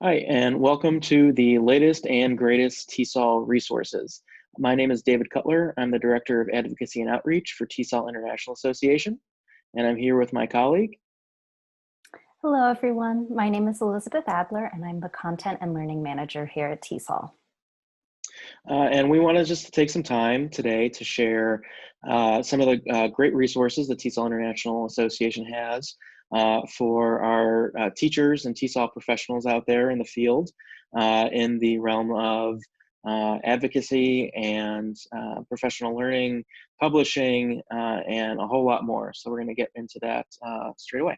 Hi, and welcome to the latest and greatest TESOL resources. My name is David Cutler. I'm the Director of Advocacy and Outreach for TESOL International Association, and I'm here with my colleague. Hello, everyone. My name is Elizabeth Adler, and I'm the Content and Learning Manager here at TESOL. And we want to just take some time today to share some of the great resources that TESOL International Association has for our teachers and TESOL professionals out there in the field in the realm of advocacy and professional learning, publishing, and a whole lot more. So we're going to get into that straight away.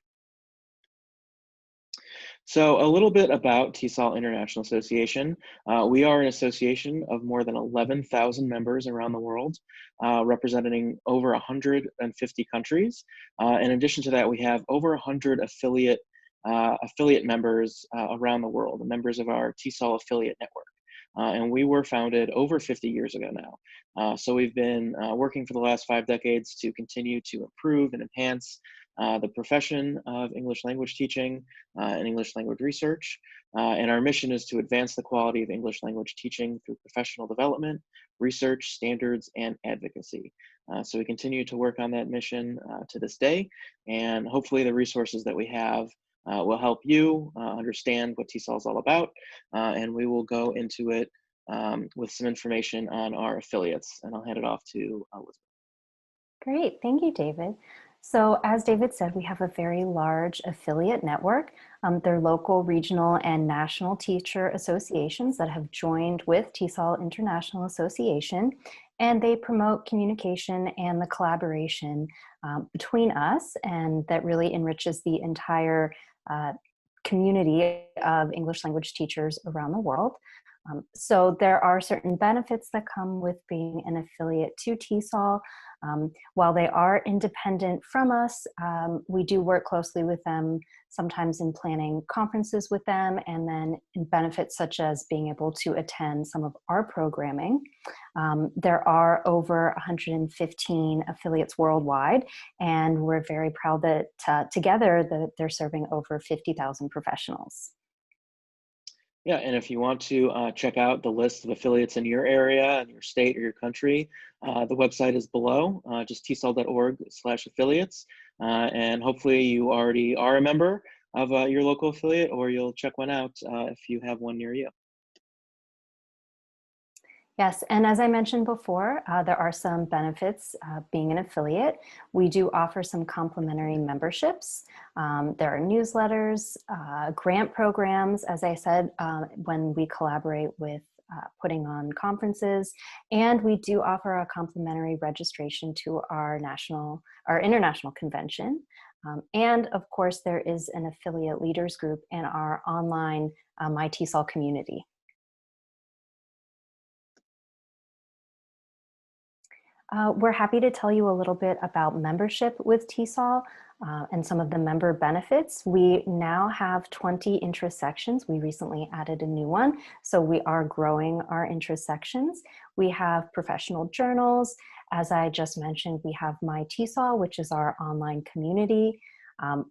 So a little bit about TESOL International Association. We are an association of more than 11,000 members around the world, representing over 150 countries. In addition to that, we have over 100 affiliate members around the world, members of our TESOL affiliate network. And we were founded over 50 years ago now. So we've been working for the last 5 decades to continue to improve and enhance the profession of English language teaching and English language research. And our mission is to advance the quality of English language teaching through professional development, research, standards, and advocacy. So we continue to work on that mission to this day, and hopefully the resources that we have will help you understand what TESOL is all about, and we will go into it with some information on our affiliates, and I'll hand it off to Elizabeth. Great. Thank you, David. So as David said, we have a very large affiliate network. They're local, regional, and national teacher associations that have joined with TESOL International Association, and they promote communication and the collaboration between us, and that really enriches the entire community of English language teachers around the world. So there are certain benefits that come with being an affiliate to TESOL. While they are independent from us, we do work closely with them, sometimes in planning conferences with them, and then in benefits such as being able to attend some of our programming. There are over 115 affiliates worldwide, and we're very proud that together that they're serving over 50,000 professionals. Yeah, and if you want to check out the list of affiliates in your area, in your state, or your country, the website is below, just TESOL.org/affiliates. And hopefully you already are a member of your local affiliate, or you'll check one out if you have one near you. Yes, and as I mentioned before, there are some benefits being an affiliate. We do offer some complimentary memberships. There are newsletters, grant programs, as I said, when we collaborate with putting on conferences, and we do offer a complimentary registration to our international convention. And of course, there is an affiliate leaders group in our online My TESOL community. We're happy to tell you a little bit about membership with TESOL and some of the member benefits. We now have 20 interest sections. We recently added a new one, so we are growing our interest sections. We have professional journals. As I just mentioned, we have My TESOL, which is our online community.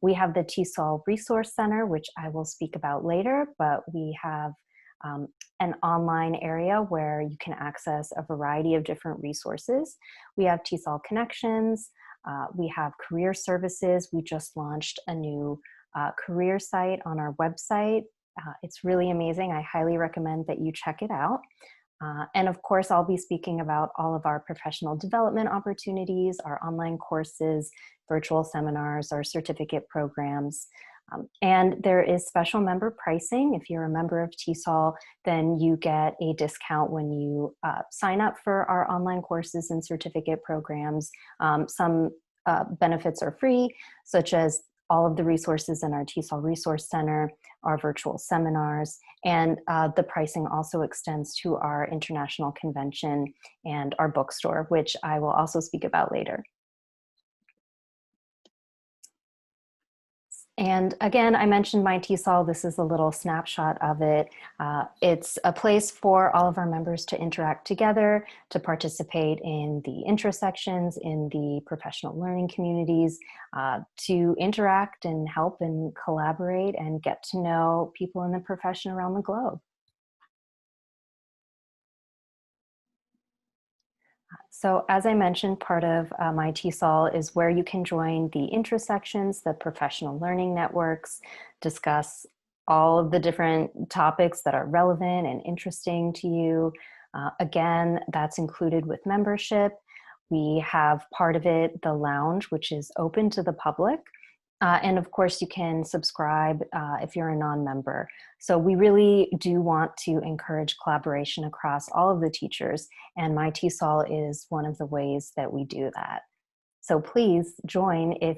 We have the TESOL Resource Center, which I will speak about later, but we have an online area where you can access a variety of different resources. We have TESOL Connections, we have career services. We just launched a new career site on our website. It's really amazing. I highly recommend that you check it out. And of course, I'll be speaking about all of our professional development opportunities, our online courses, virtual seminars, our certificate programs. And there is special member pricing. If you're a member of TESOL, then you get a discount when you sign up for our online courses and certificate programs. Some benefits are free, such as all of the resources in our TESOL Resource Center, our virtual seminars, and the pricing also extends to our international convention and our bookstore, which I will also speak about later. And again, I mentioned My TESOL. This is a little snapshot of it. It's a place for all of our members to interact together, to participate in the intersections, in the professional learning communities, to interact and help and collaborate and get to know people in the profession around the globe. So as I mentioned, part of My TESOL is where you can join the intersections, the professional learning networks, discuss all of the different topics that are relevant and interesting to you. Again, that's included with membership. We have part of it, the lounge, which is open to the public. And of course, you can subscribe if you're a non-member. So we really do want to encourage collaboration across all of the teachers, and My TESOL is one of the ways that we do that. So please join if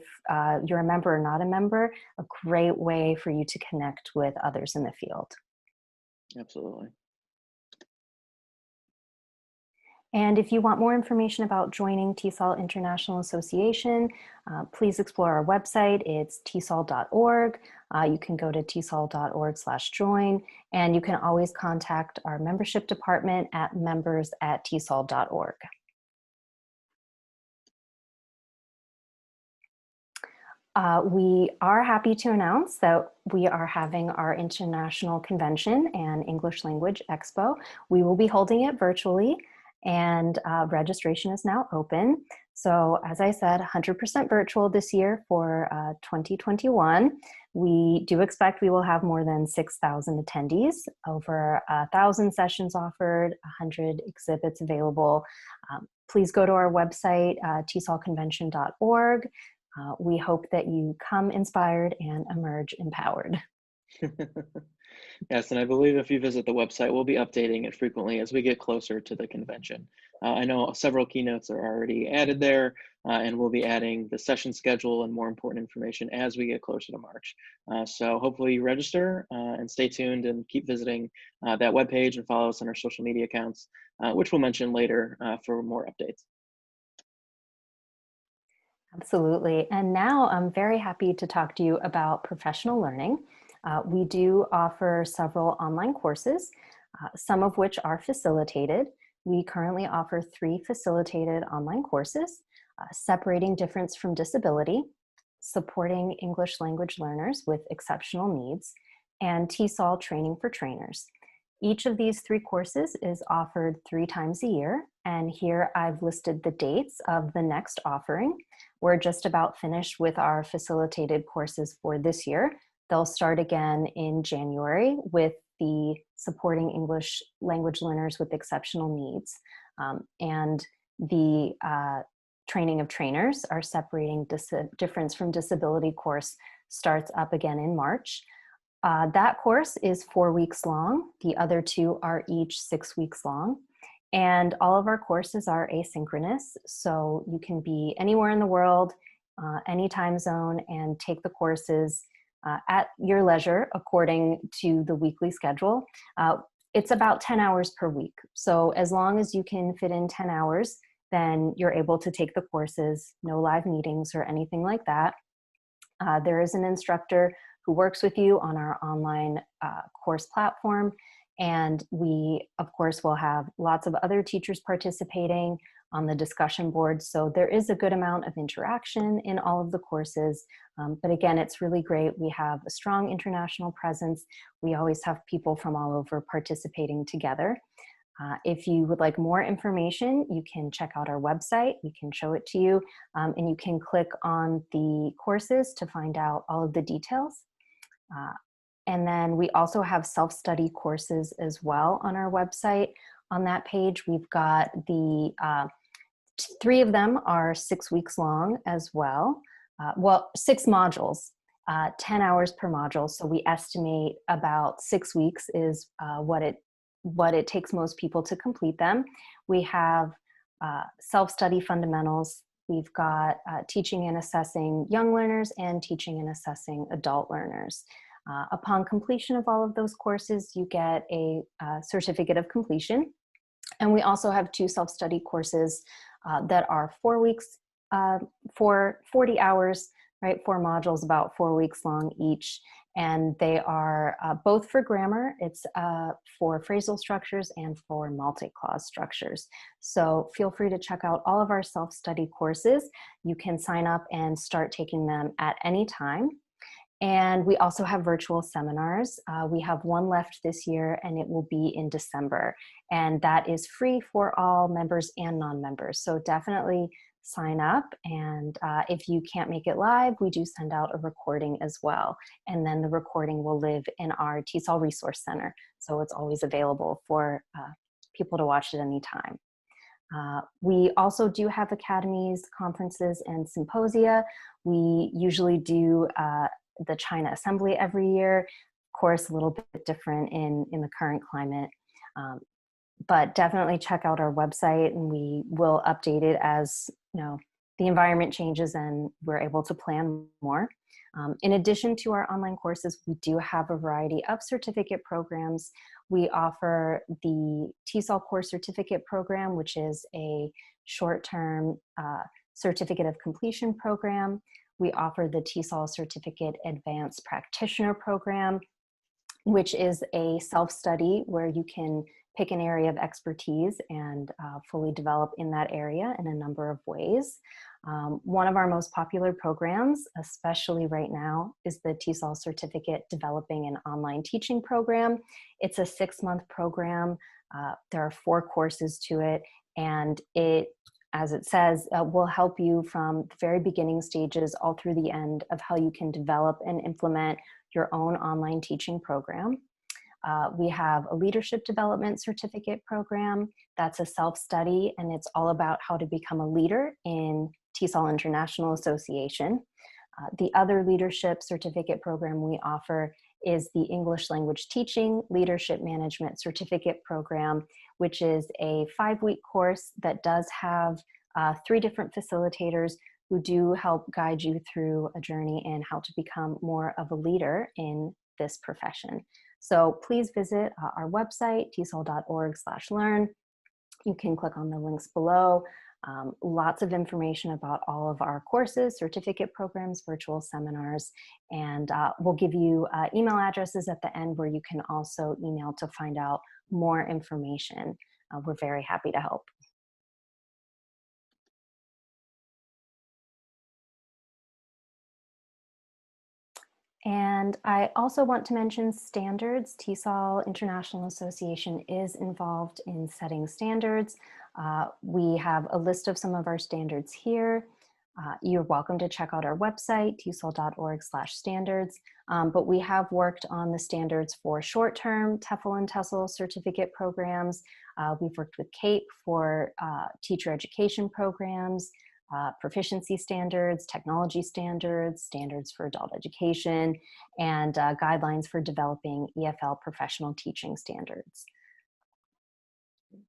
you're a member or not a member, a great way for you to connect with others in the field. Absolutely. And if you want more information about joining TESOL International Association, please explore our website. It's TESOL.org. You can go to TESOL.org/join, and you can always contact our membership department at members@TESOL.org. We are happy to announce that we are having our International Convention and English Language Expo. We will be holding it virtually, and registration is now open. So as I said, 100% virtual this year for 2021. We do expect we will have more than 6,000 attendees, over 1,000 sessions offered, 100 exhibits available. Please go to our website, TESOLconvention.org. We hope that you come inspired and emerge empowered. Yes, and I believe if you visit the website, we'll be updating it frequently as we get closer to the convention. I know several keynotes are already added there, and we'll be adding the session schedule and more important information as we get closer to March. So hopefully you register and stay tuned and keep visiting that webpage and follow us on our social media accounts, which we'll mention later for more updates. Absolutely. And now I'm very happy to talk to you about professional learning. We do offer several online courses, some of which are facilitated. We currently offer 3 facilitated online courses: separating difference from disability, supporting English language learners with exceptional needs, and TESOL training for trainers. Each of these 3 courses is offered 3 times a year, and here I've listed the dates of the next offering. We're just about finished with our facilitated courses for this year. They'll start again in January with the supporting English language learners with exceptional needs. And the training of trainers, our separating difference from disability course, starts up again in March. That course is 4 weeks long. The other 2 are each 6 weeks long. And all of our courses are asynchronous, so you can be anywhere in the world, any time zone, and take the courses at your leisure according to the weekly schedule. It's about 10 hours per week. So as long as you can fit in 10 hours, then you're able to take the courses, no live meetings or anything like that. There is an instructor who works with you on our online course platform. And we, of course, will have lots of other teachers participating on the discussion board. So there is a good amount of interaction in all of the courses. But again, it's really great. We have a strong international presence. We always have people from all over participating together. If you would like more information, you can check out our website. We can show it to you. And you can click on the courses to find out all of the details. And then we also have self-study courses as well on our website. On that page, we've got the 3 of them are 6 weeks long as well. 6 modules, 10 hours per module. So we estimate about 6 weeks is what it takes most people to complete them. We have self-study fundamentals. We've got teaching and assessing young learners and teaching and assessing adult learners. Upon completion of all of those courses, you get a certificate of completion. And we also have 2 self-study courses that are 4 weeks for 40 hours. right? 4 modules, about 4 weeks long each. And they are both for grammar. It's for phrasal structures and for multi-clause structures. So feel free to check out all of our self-study courses. You can sign up and start taking them at any time. And we also have virtual seminars. We have one left this year, and it will be in December. And that is free for all members and non-members. So definitely sign up. And if you can't make it live, we do send out a recording as well. And then the recording will live in our TESOL Resource Center. So it's always available for people to watch at any time. We also do have academies, conferences, and symposia. We usually do the China Assembly every year. Of course, a little bit different in the current climate. But definitely check out our website, and we will update it as the environment changes and we're able to plan more. In addition to our online courses, we do have a variety of certificate programs. We offer the TESOL Core Certificate Program, which is a short-term certificate of completion program. We offer the TESOL Certificate Advanced Practitioner Program, which is a self-study where you can pick an area of expertise and fully develop in that area in a number of ways. One of our most popular programs, especially right now, is the TESOL Certificate Developing an Online Teaching Program. It's a 6-month program. There are 4 courses to it, and it, as it says, will help you from the very beginning stages all through the end of how you can develop and implement your own online teaching program. We have a leadership development certificate program. That's a self-study, and it's all about how to become a leader in TESOL International Association. The other leadership certificate program we offer is the English Language Teaching Leadership Management Certificate Program, which is a 5-week course that does have 3 different facilitators who do help guide you through a journey in how to become more of a leader in this profession. So please visit our website, tesol.org/learn. You can click on the links below. Lots of information about all of our courses, certificate programs, virtual seminars, and we'll give you email addresses at the end where you can also email to find out more information. We're very happy to help. And I also want to mention standards. TESOL International Association is involved in setting standards. We have a list of some of our standards here. You're welcome to check out our website, tesol.org/standards. But we have worked on the standards for short-term TEFL and TESOL certificate programs. We've worked with CAPE for teacher education programs, proficiency standards, technology standards, standards for adult education, and guidelines for developing EFL professional teaching standards.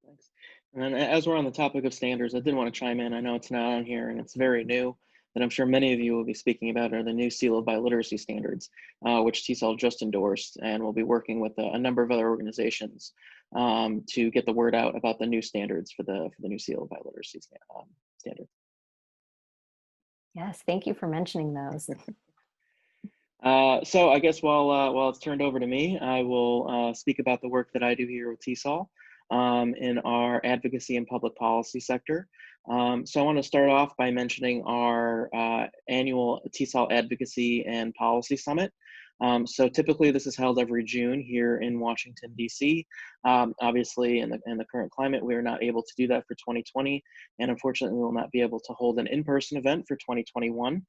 Thanks. And as we're on the topic of standards, I did want to chime in. I know it's not on here and it's very new, that I'm sure many of you will be speaking about are the new Seal of Biliteracy standards, which TESOL just endorsed, and we'll be working with a number of other organizations to get the word out about the new standards for the new Seal of Biliteracy standard. Yes, thank you for mentioning those. So I guess while it's turned over to me, I will speak about the work that I do here with TESOL in our advocacy and public policy sector. So I want to start off by mentioning our annual TESOL Advocacy and Policy Summit. So typically this is held every June here in Washington, D.C. Obviously, in the current climate, we are not able to do that for 2020, and unfortunately, we will not be able to hold an in-person event for 2021.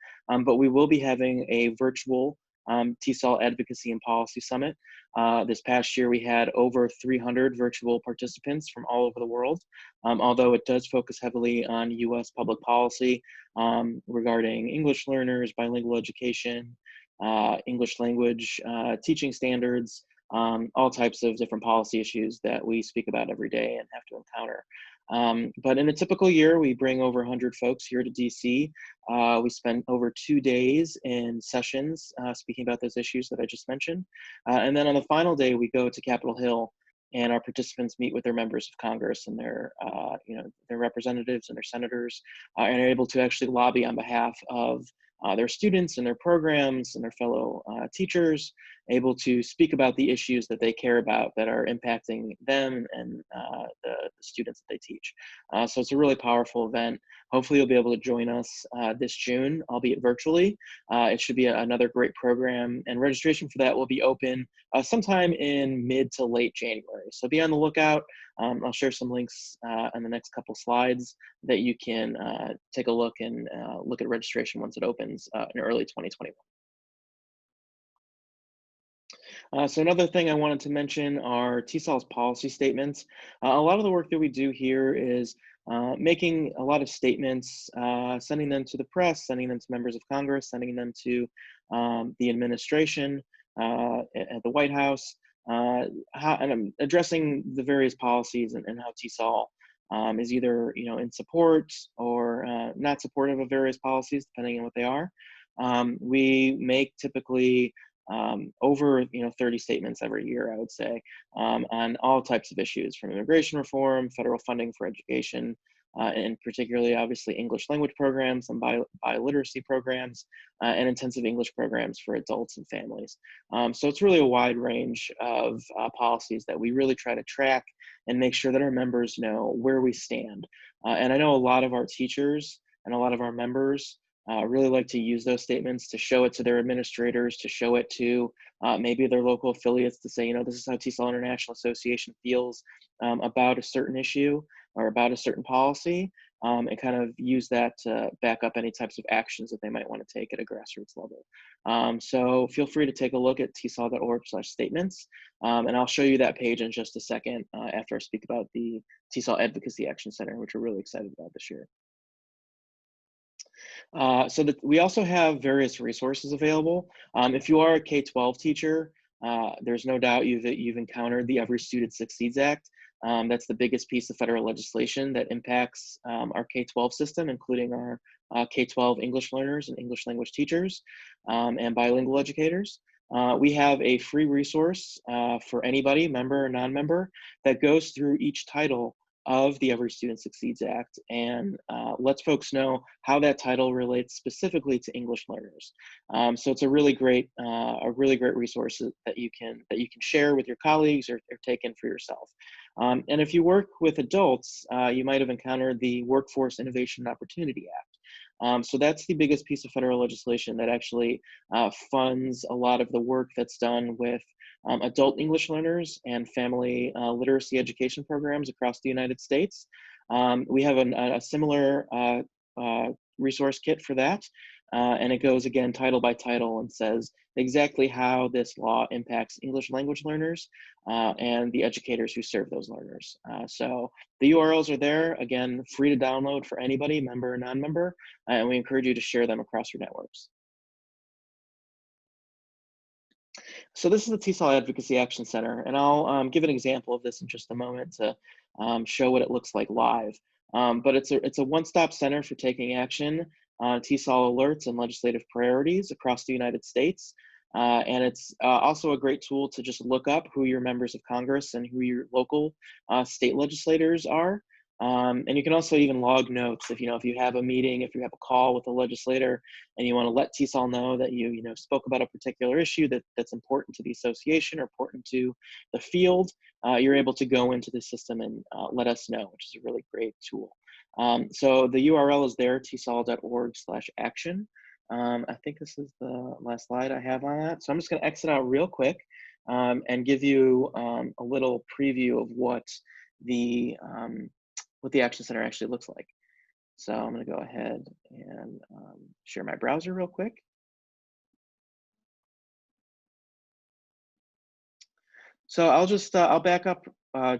But we will be having a virtual TESOL Advocacy and Policy Summit. This past year, we had over 300 virtual participants from all over the world, although it does focus heavily on U.S. public policy regarding English learners, bilingual education, English language teaching standards, all types of different policy issues that we speak about every day and have to encounter. But in a typical year, we bring over 100 folks here to DC. We spend over 2 days in sessions speaking about those issues that I just mentioned. And then on the final day, we go to Capitol Hill, and our participants meet with their members of Congress and their representatives and their senators, and are able to actually lobby on behalf of their students and their programs and their fellow teachers, able to speak about the issues that they care about that are impacting them and the students that they teach. So it's a really powerful event. Hopefully you'll be able to join us this June, albeit virtually. It should be another great program, and registration for that will be open sometime in mid to late January. So be on the lookout. I'll share some links on the next couple slides that you can take a look and look at registration once it opens in early 2021. So another thing I wanted to mention are TESOL's policy statements. A lot of the work that we do here is making a lot of statements, sending them to the press, sending them to members of Congress, sending them to the administration at the White House, and I'm addressing the various policies and how TESOL is either in support or not supportive of various policies, depending on what they are. We make typically over 30 statements every year, I would say, on all types of issues, from immigration reform, federal funding for education, and particularly obviously English language programs and biliteracy programs, and intensive English programs for adults and families. So it's really a wide range of policies that we really try to track and make sure that our members know where we stand. And I know a lot of our teachers and a lot of our members really like to use those statements to show it to their administrators, to show it to maybe their local affiliates, to say, this is how TESOL International Association feels about a certain issue or about a certain policy, and kind of use that to back up any types of actions that they might want to take at a grassroots level. So feel free to take a look at TESOL.org/statements, and I'll show you that page in just a second after I speak about the TESOL Advocacy Action Center, which we're really excited about this year. So that we also have various resources available. If you are a K-12 teacher, there's no doubt you've encountered the Every Student Succeeds Act. That's the biggest piece of federal legislation that impacts our K-12 system, including our K-12 English learners and English language teachers and bilingual educators. We have a free resource for anybody, member or non-member, that goes through each title of the Every Student Succeeds Act and lets folks know how that title relates specifically to English learners. So it's a really great resource that you can share with your colleagues or take in for yourself. And if you work with adults, you might have encountered the Workforce Innovation and Opportunity Act. So that's the biggest piece of federal legislation that actually funds a lot of the work that's done with adult English learners and family literacy education programs across the United States. We have a similar resource kit for that, and it goes again title by title and says exactly how this law impacts English language learners and the educators who serve those learners. So the URLs are there, again, free to download for anybody, member or non-member, and we encourage you to share them across your networks. So this is the TESOL Advocacy Action Center, and I'll give an example of this in just a moment to show what it looks like live. But it's a one-stop center for taking action on TESOL alerts and legislative priorities across the United States. And it's also a great tool to just look up who your members of Congress and who your local state legislators are. And you can also even log notes if you have a meeting, if you have a call with a legislator and you want to let TESOL know that you spoke about a particular issue that's important to the association or important to the field, you're able to go into the system and let us know, which is a really great tool. So the URL is there, TESOL.org/action. I think this is the last slide I have on that. So I'm just going to exit out real quick and give you a little preview of what the Action Center actually looks like. So I'm going to go ahead and share my browser real quick. So I'll back up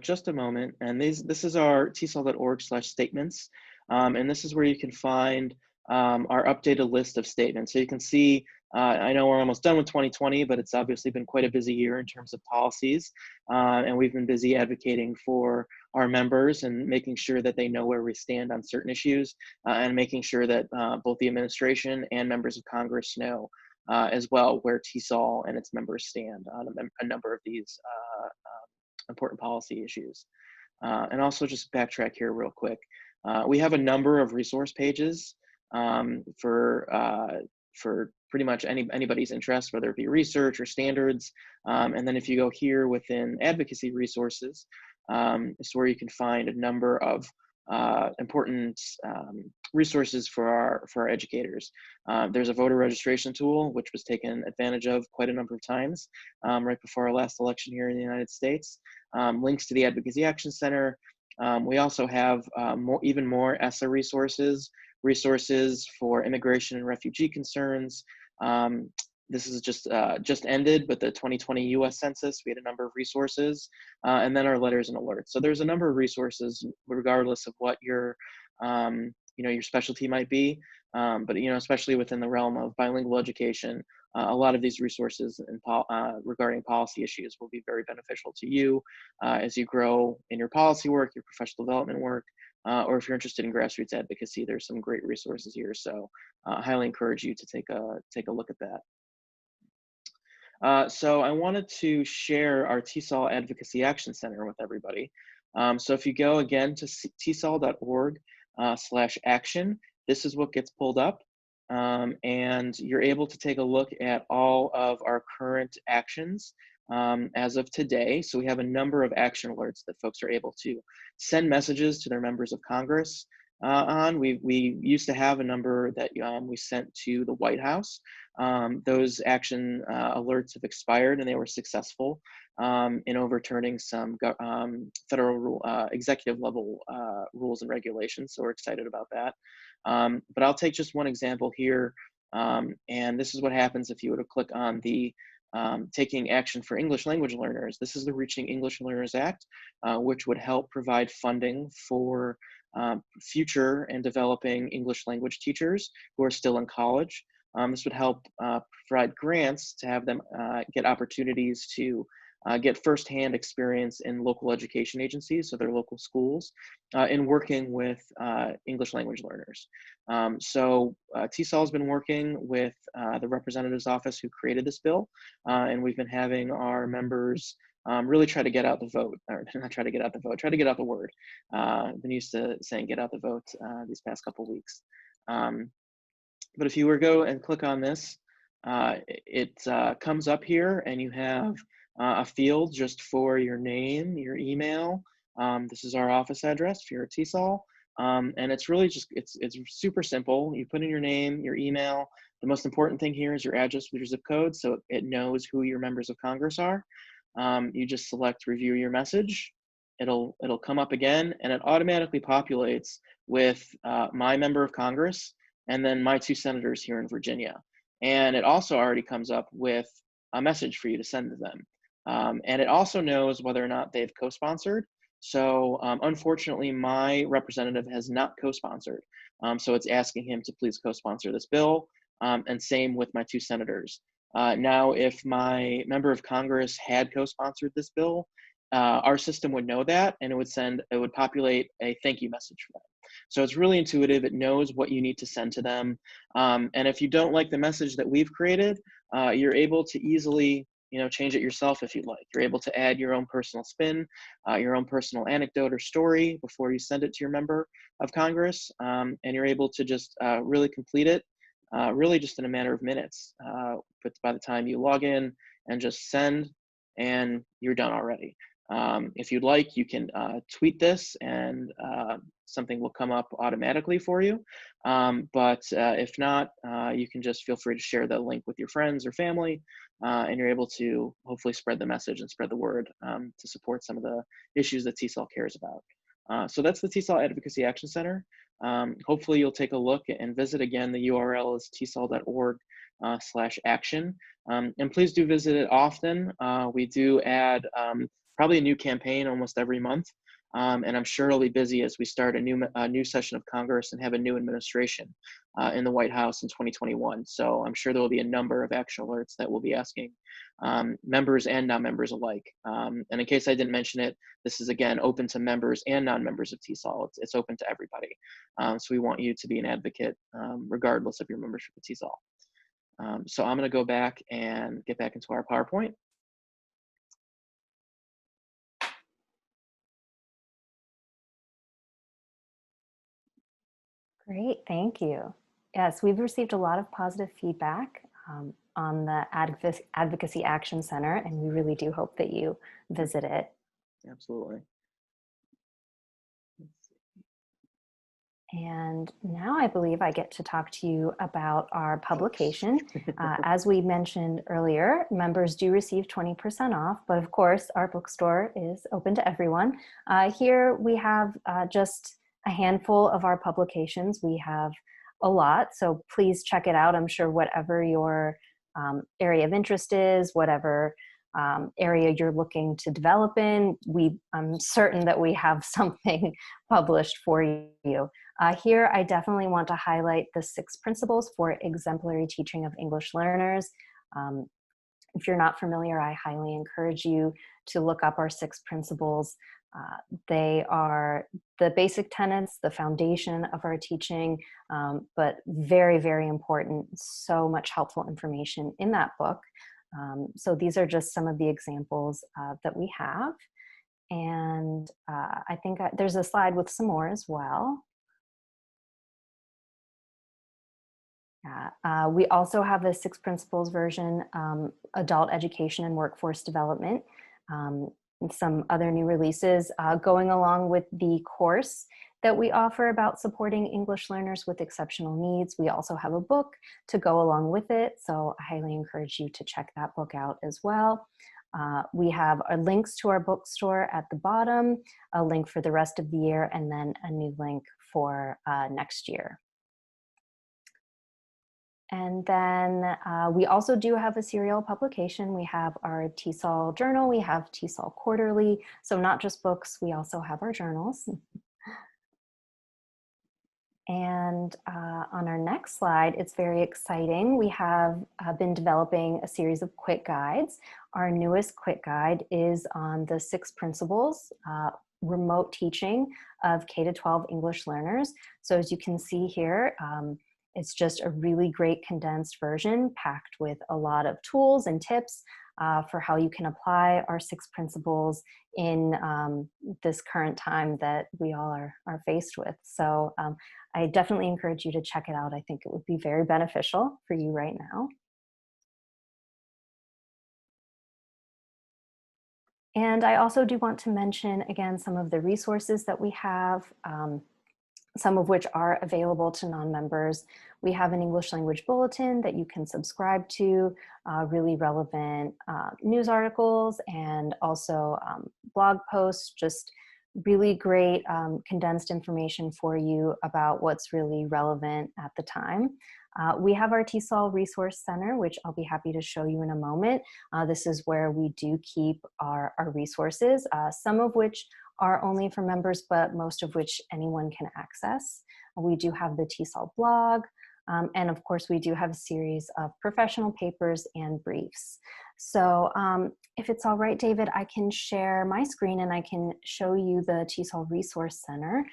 just a moment, and this is our TESOL.org/statements, and this is where you can find our updated list of statements. So you can see, I know we're almost done with 2020, but it's obviously been quite a busy year in terms of policies, and we've been busy advocating for our members and making sure that they know where we stand on certain issues, and making sure that both the administration and members of Congress know as well where TESOL and its members stand on a number of these important policy issues. And also just backtrack here real quick. We have a number of resource pages for for pretty much anybody's interest, whether it be research or standards. And then if you go here within advocacy resources, it's where you can find a number of important resources for our educators. There's a voter registration tool, which was taken advantage of quite a number of times right before our last election here in the United States. Links to the Advocacy Action Center. We also have even more ESSA resources for immigration and refugee concerns. This is just ended, but the 2020 US Census, we had a number of resources, and then our letters and alerts. So there's a number of resources, regardless of what your your specialty might be. But especially within the realm of bilingual education, a lot of these resources regarding policy issues will be very beneficial to you as you grow in your policy work, your professional development work, or if you're interested in grassroots advocacy, there's some great resources here. So I highly encourage you to take a look at that. So I wanted to share our TESOL Advocacy Action Center with everybody. So if you go again to TESOL.org/action, this is what gets pulled up. And you're able to take a look at all of our current actions as of today. So we have a number of action alerts that folks are able to send messages to their members of Congress on. We used to have a number that we sent to the White House. Those action alerts have expired, and they were successful in overturning some federal executive level rules and regulations. So we're excited about that. But I'll take just one example here. And this is what happens if you were to click on the taking action for English language learners. This is the Reaching English Learners Act, which would help provide funding for future and developing English language teachers who are still in college. This would help provide grants to have them get opportunities to get firsthand experience in local education agencies, so their local schools, in working with English language learners. So TESOL has been working with the representative's office who created this bill, and we've been having our members really try to get out the vote, or not try to get out the vote, try to get out the word. I've been used to saying get out the vote these past couple weeks. But if you were to go and click on this, it comes up here and you have a field just for your name, your email. This is our office address if you're at TESOL. And it's really just, it's super simple. You put in your name, your email. The most important thing here is your address with your zip code, so it knows who your members of Congress are. You just select review your message. It'll come up again, and it automatically populates with my member of Congress and then my 2 senators here in Virginia. And it also already comes up with a message for you to send to them. And it also knows whether or not they've co-sponsored. So unfortunately, my representative has not co-sponsored. So it's asking him to please co-sponsor this bill, and same with my 2 senators. Now, if my member of Congress had co-sponsored this bill, our system would know that, and it would populate a thank you message for them. So it's really intuitive. It knows what you need to send to them. And if you don't like the message that we've created, you're able to easily change it yourself if you'd like. You're able to add your own personal spin, your own personal anecdote or story before you send it to your member of Congress. And you're able to just really complete it, really just in a matter of minutes. But by the time you log in and just send, and you're done already. If you'd like, you can tweet this and something will come up automatically for you. But if not, you can just feel free to share the link with your friends or family, and you're able to hopefully spread the message and spread the word to support some of the issues that TESOL cares about. So that's the TESOL Advocacy Action Center. Hopefully you'll take a look and visit. Again, the URL is TESOL.org/action. And please do visit it often. We do add probably a new campaign almost every month. And I'm sure it'll be busy as we start a new session of Congress and have a new administration in the White House in 2021. So I'm sure there will be a number of action alerts that we'll be asking members and non-members alike. And in case I didn't mention it, this is again open to members and non-members of TESOL. It's open to everybody. So we want you to be an advocate regardless of your membership of TESOL. So I'm going to go back and get back into our PowerPoint. Great, thank you. Yes, we've received a lot of positive feedback on the Advocacy Action Center, and we really do hope that you visit it. Absolutely. And now I believe I get to talk to you about our publication. As we mentioned earlier, members do receive 20% off, but of course our bookstore is open to everyone. Here we have just a handful of our publications. We have a lot, so please check it out. I'm sure whatever your area of interest is, whatever area you're looking to develop in, I'm certain that we have something published for you. Here, I definitely want to highlight the 6 principles for exemplary teaching of English learners. If you're not familiar, I highly encourage you to look up our 6 principles. They are the basic tenets, the foundation of our teaching, but very, very important. So much helpful information in that book. So these are just some of the examples that we have. And I think there's a slide with some more as well. We also have the 6 principles version, adult education and workforce development, and some other new releases going along with the course that we offer about supporting English learners with exceptional needs. We also have a book to go along with it, so I highly encourage you to check that book out as well. We have our links to our bookstore at the bottom, a link for the rest of the year, and then a new link for next year. And then we also do have a serial publication. We have our TESOL journal, we have TESOL quarterly. So not just books, we also have our journals. And on our next slide, it's very exciting. We have been developing a series of quick guides. Our newest quick guide is on the 6 principles, remote teaching of K-12 English learners. So as you can see here, it's just a really great condensed version packed with a lot of tools and tips for how you can apply our 6 principles in this current time that we all are faced with. So I definitely encourage you to check it out. I think it would be very beneficial for you right now. And I also do want to mention again some of the resources that we have. Some of which are available to non-members. We have an English language bulletin that you can subscribe to, really relevant news articles, and also blog posts, just really great condensed information for you about what's really relevant at the time. We have our TESOL Resource Center, which I'll be happy to show you in a moment. This is where we do keep our resources, some of which are only for members, but most of which anyone can access. We do have the TESOL blog, and of course we do have a series of professional papers and briefs. So if it's all right, David, I can share my screen and I can show you the TESOL Resource Center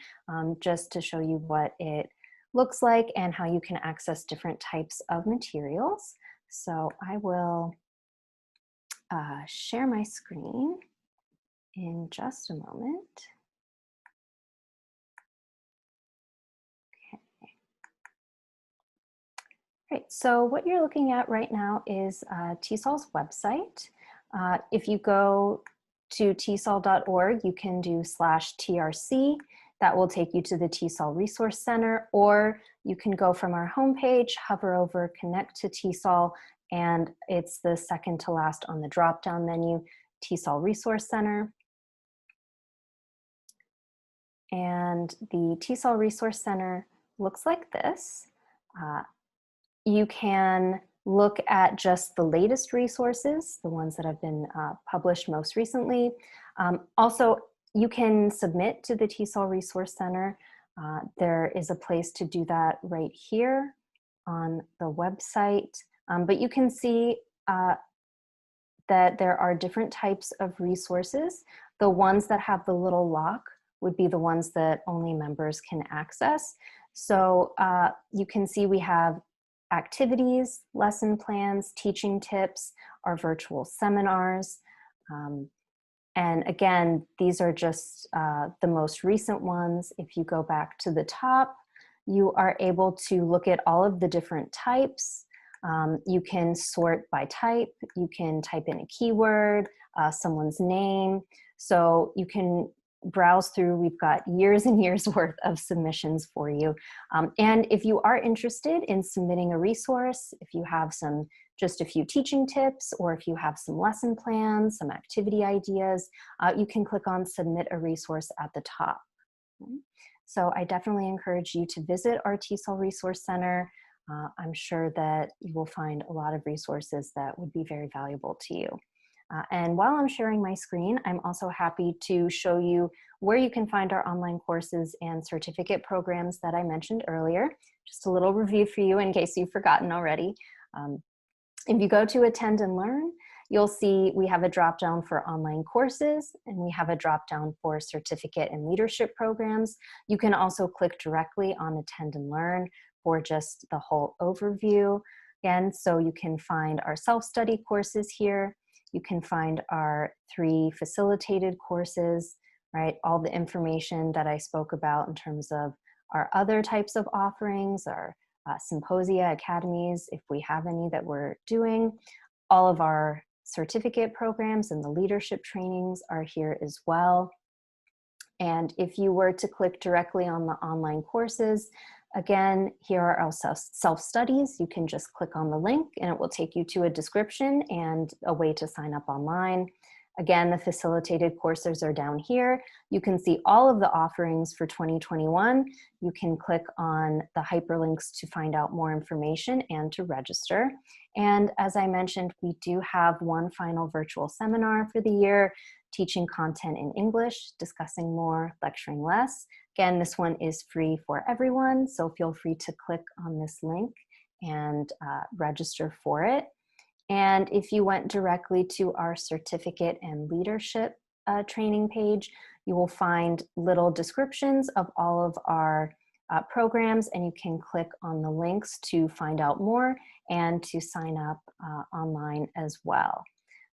just to show you what it looks like and how you can access different types of materials. So I will share my screen in just a moment. Okay. Right, so what you're looking at right now is TESOL's website. If you go to TESOL.org, you can do /TRC. That will take you to the TESOL Resource Center, or you can go from our homepage, hover over Connect to TESOL, and it's the second to last on the drop-down menu, TESOL Resource Center. And the TESOL Resource Center looks like this. You can look at just the latest resources, the ones that have been published most recently. Also, you can submit to the TESOL Resource Center. There is a place to do that right here on the website. But you can see that there are different types of resources. The ones that have the little lock would be the ones that only members can access. So you can see we have activities, lesson plans, teaching tips, our virtual seminars. And again, these are just the most recent ones. If you go back to the top, you are able to look at all of the different types. You can sort by type, you can type in a keyword, someone's name. So you can browse through. We've got years and years worth of submissions for you. And if you are interested in submitting a resource, if you have just a few teaching tips, or if you have some lesson plans, some activity ideas, you can click on Submit a Resource at the top. So I definitely encourage you to visit our TESOL Resource Center. I'm sure that you will find a lot of resources that would be very valuable to you. And while I'm sharing my screen, I'm also happy to show you where you can find our online courses and certificate programs that I mentioned earlier. Just a little review for you in case you've forgotten already. If you go to Attend and Learn, you'll see we have a drop-down for online courses, and we have a drop-down for certificate and leadership programs. You can also click directly on Attend and Learn for just the whole overview. Again, so you can find our self-study courses here. You can find our 3 facilitated courses, right? All the information that I spoke about in terms of our other types of offerings, our symposia, academies, if we have any that we're doing. All of our certificate programs and the leadership trainings are here as well. And if you were to click directly on the online courses, again, here are our self-studies. You can just click on the link and it will take you to a description and a way to sign up online. Again, the facilitated courses are down here. You can see all of the offerings for 2021. You can click on the hyperlinks to find out more information and to register. And as I mentioned, we do have one final virtual seminar for the year, teaching content in English, discussing more, lecturing less. Again, this one is free for everyone, so feel free to click on this link and register for it. And if you went directly to our certificate and leadership training page, you will find little descriptions of all of our programs, and you can click on the links to find out more and to sign up online as well.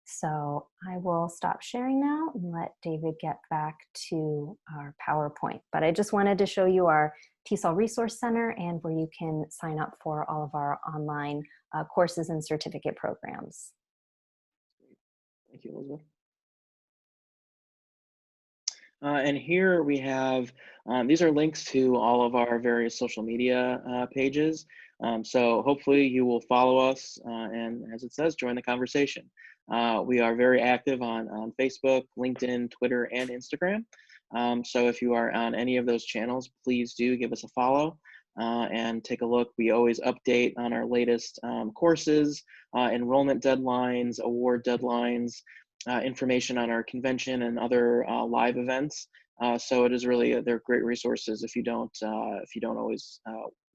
So I will stop sharing now and let David get back to our PowerPoint. But I just wanted to show you our TESOL Resource Center and where you can sign up for all of our online courses and certificate programs. Thank you, Elizabeth. And here we have, these are links to all of our various social media pages. So hopefully you will follow us and, as it says, join the conversation. We are very active on Facebook, LinkedIn, Twitter, and Instagram. So if you are on any of those channels, please do give us a follow and take a look. We always update on our latest courses, enrollment deadlines, award deadlines, information on our convention and other live events. So it is really, they're great resources if you don't always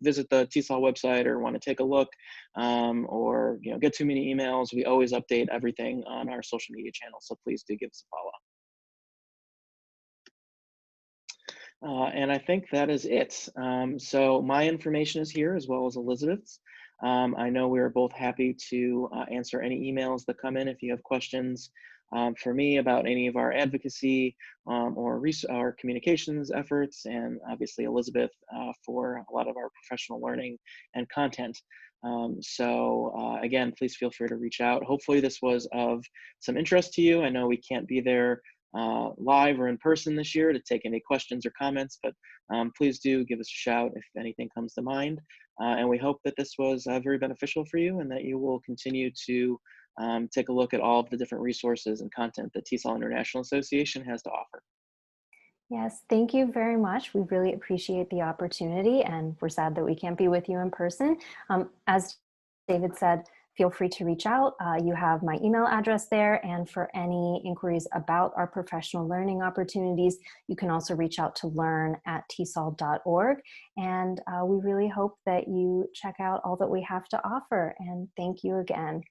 visit the TESOL website or want to take a look or get too many emails. We always update everything on our social media channels, so please do give us a follow. And I think that is it. So my information is here as well as Elizabeth's. I know we are both happy to answer any emails that come in if you have questions for me about any of our advocacy or our communications efforts, and obviously Elizabeth for a lot of our professional learning and content. So again, please feel free to reach out. Hopefully this was of some interest to you. I know we can't be there live or in person this year to take any questions or comments, but please do give us a shout if anything comes to mind. And we hope that this was very beneficial for you and that you will continue to take a look at all of the different resources and content that TESOL International Association has to offer. Yes, thank you very much. We really appreciate the opportunity, and we're sad that we can't be with you in person. As David said, feel free to reach out. You have my email address there, and for any inquiries about our professional learning opportunities, you can also reach out to learn@tesol.org. And we really hope that you check out all that we have to offer, and thank you again.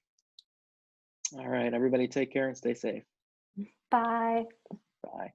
All right, everybody take care and stay safe. Bye. Bye.